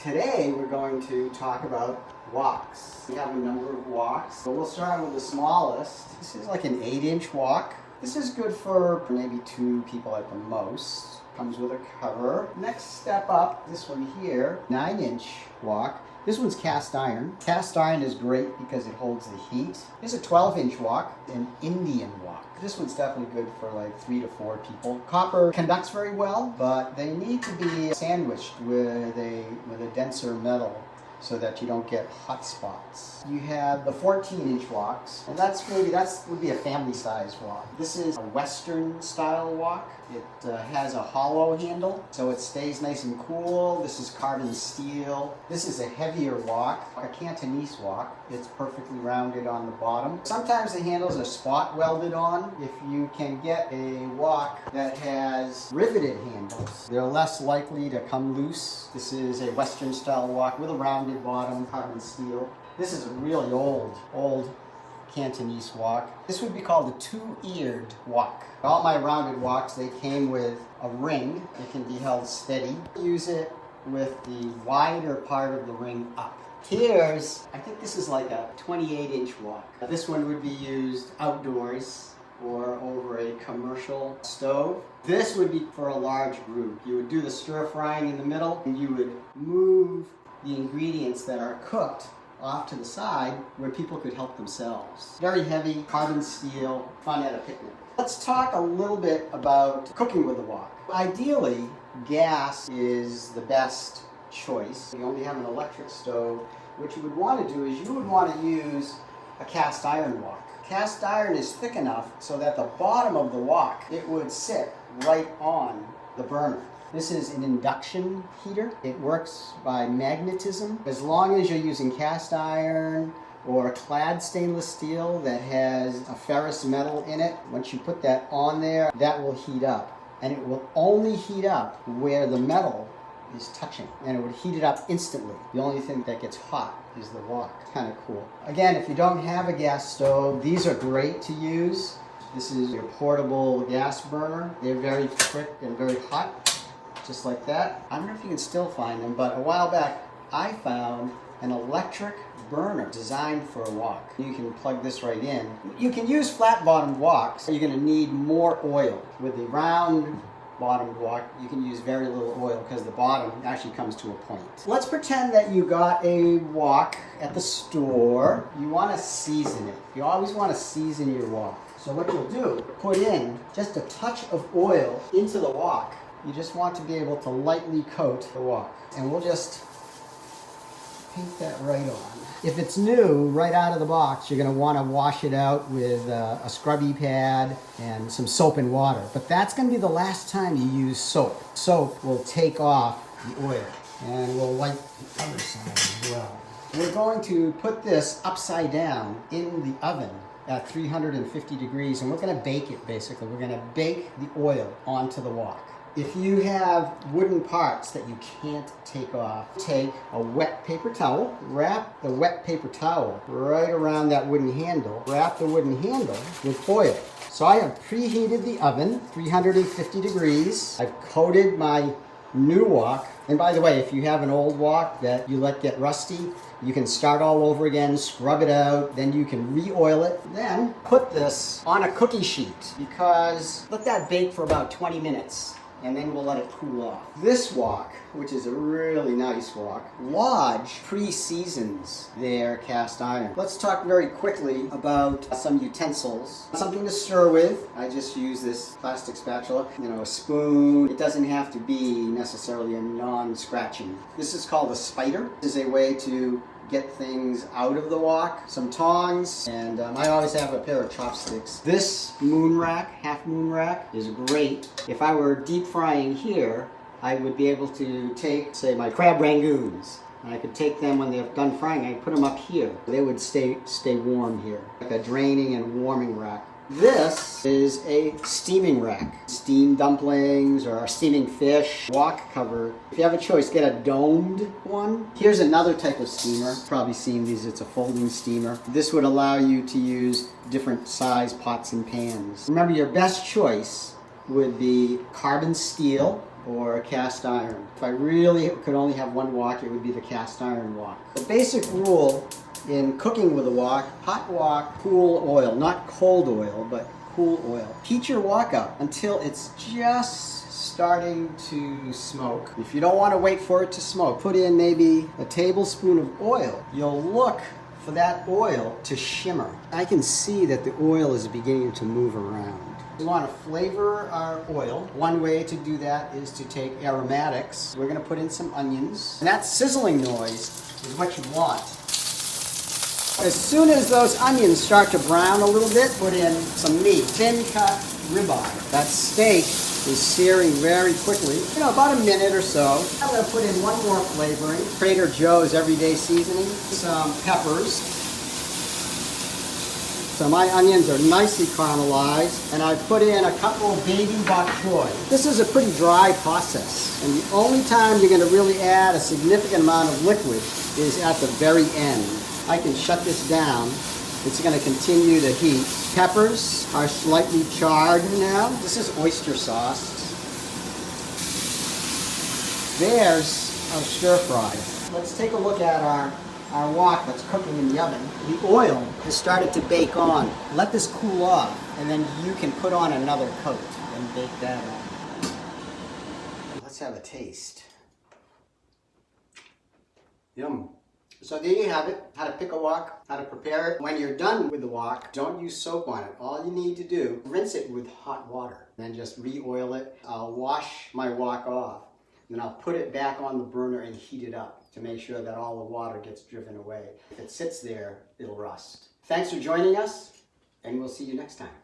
Today we're going to talk about woks. We have a number of woks, but we'll start with the smallest. This is like an 8-inch wok. This is good for maybe 2 people at the most. Comes with a cover. Next step up, this one here, 9-inch wok. This one's cast iron. Cast iron is great because it holds the heat. Here's a 12-inch wok, an Indian wok. This one's definitely good for like 3 to 4 people. Copper conducts very well, but they need to be sandwiched with a denser metal so that you don't get hot spots. You have the 14-inch woks, and that would be a family size wok. This is a Western style wok. It has a hollow handle, so it stays nice and cool. This is carbon steel. This is a heavier wok, a Cantonese wok. It's perfectly rounded on the bottom. Sometimes the handles are spot welded on. If you can get a wok that has riveted handles, they're less likely to come loose. This is a Western style wok with a rounded bottom, carbon steel. This is a really old Cantonese wok. This would be called a 2-eared wok. All my rounded woks, they came with a ring. It can be held steady. Use it with the wider part of the ring up. Here's, I think this is like a 28-inch wok. This one would be used outdoors or over a commercial stove. This would be for a large group. You would do the stir frying in the middle, and you would move the ingredients that are cooked off to the side where people could help themselves. Very heavy, carbon steel, fun at a picnic. Let's talk a little bit about cooking with a wok. Ideally, gas is the best choice. You only have an electric stove. What you would want to do is you would want to use a cast iron wok. Cast iron is thick enough so that the bottom of the wok, it would sit right on the burner. This is an induction heater. It works by magnetism. As long as you're using cast iron or clad stainless steel that has a ferrous metal in it, once you put that on there, that will heat up. And it will only heat up where the metal is touching, and it would heat it up instantly. The only thing that gets hot is the wok. Kind of cool. Again, if you don't have a gas stove, these are great to use. This is your portable gas burner. They're very quick and very hot. Just like that. I don't know if you can still find them, but a while back I found an electric burner designed for a wok. You can plug this right in. You can use flat-bottomed woks. You're going to need more oil. With the round-bottomed wok, you can use very little oil because the bottom actually comes to a point. Let's pretend that you got a wok at the store. You want to season it. You always want to season your wok. So what you'll do, put in just a touch of oil into the wok. You just want to be able to lightly coat the wok. And we'll just paint that right on. If it's new, right out of the box, you're going to want to wash it out with a scrubby pad and some soap and water. But that's going to be the last time you use soap. Soap will take off the oil. And we'll wipe the other side as well. We're going to put this upside down in the oven at 350 degrees, and we're going to bake it basically. We're going to bake the oil onto the wok. If you have wooden parts that you can't take off, take a wet paper towel, wrap the wet paper towel right around that wooden handle, wrap the wooden handle with foil. So I have preheated the oven, 350 degrees. I've coated my new wok. And by the way, if you have an old wok that you let get rusty, you can start all over again, scrub it out, then you can re-oil it. Then put this on a cookie sheet because let that bake for about 20 minutes. And then we'll let it cool off. This wok, which is a really nice wok, Lodge pre-seasons their cast iron. Let's talk very quickly about some utensils. Something to stir with. I just use this plastic spatula, a spoon. It doesn't have to be necessarily a non-scratching. This is called a spider. This is a way to get things out of the wok. Some tongs, and I always have a pair of chopsticks. This moon rack, half moon rack, is great. If I were deep frying here, I would be able to take, say, my crab rangoons, and I could take them when they're done frying, I put them up here. They would stay warm here, like a draining and warming rack. This is a steaming rack. Steam dumplings or steaming fish, wok cover. If you have a choice, get a domed one. Here's another type of steamer. You've probably seen these, it's a folding steamer. This would allow you to use different size pots and pans. Remember, your best choice would be carbon steel. or a cast iron. If I really could only have one wok, it would be the cast iron wok. The basic rule in cooking with a wok: hot wok, cool oil, not cold oil, but cool oil. Heat your wok up until it's just starting to smoke. If you don't want to wait for it to smoke, put in maybe a tablespoon of oil. You'll look for that oil to shimmer. I can see that the oil is beginning to move around. We want to flavor our oil. One way to do that is to take aromatics. We're going to put in some onions. And that sizzling noise is what you want. As soon as those onions start to brown a little bit, put in some meat. Thin cut ribeye. That steak is searing very quickly, about a minute or so. I'm going to put in one more flavoring. Trader Joe's everyday seasoning. Some peppers. So my onions are nicely caramelized, and I put in a couple of baby bok choy. This is a pretty dry process, and the only time you're going to really add a significant amount of liquid is at the very end. I can shut this down. It's going to continue to heat. Peppers are slightly charred now. This is oyster sauce. There's our stir fry. Let's take a look at our wok that's cooking in the oven. The oil has started to bake on. Let this cool off, and then you can put on another coat and bake that on. Let's have a taste. Yum. So there you have it, how to pick a wok, how to prepare it. When you're done with the wok, don't use soap on it. All you need to do, rinse it with hot water, then just re-oil it. I'll wash my wok off, then I'll put it back on the burner and heat it up to make sure that all the water gets driven away. If it sits there, it'll rust. Thanks for joining us, and we'll see you next time.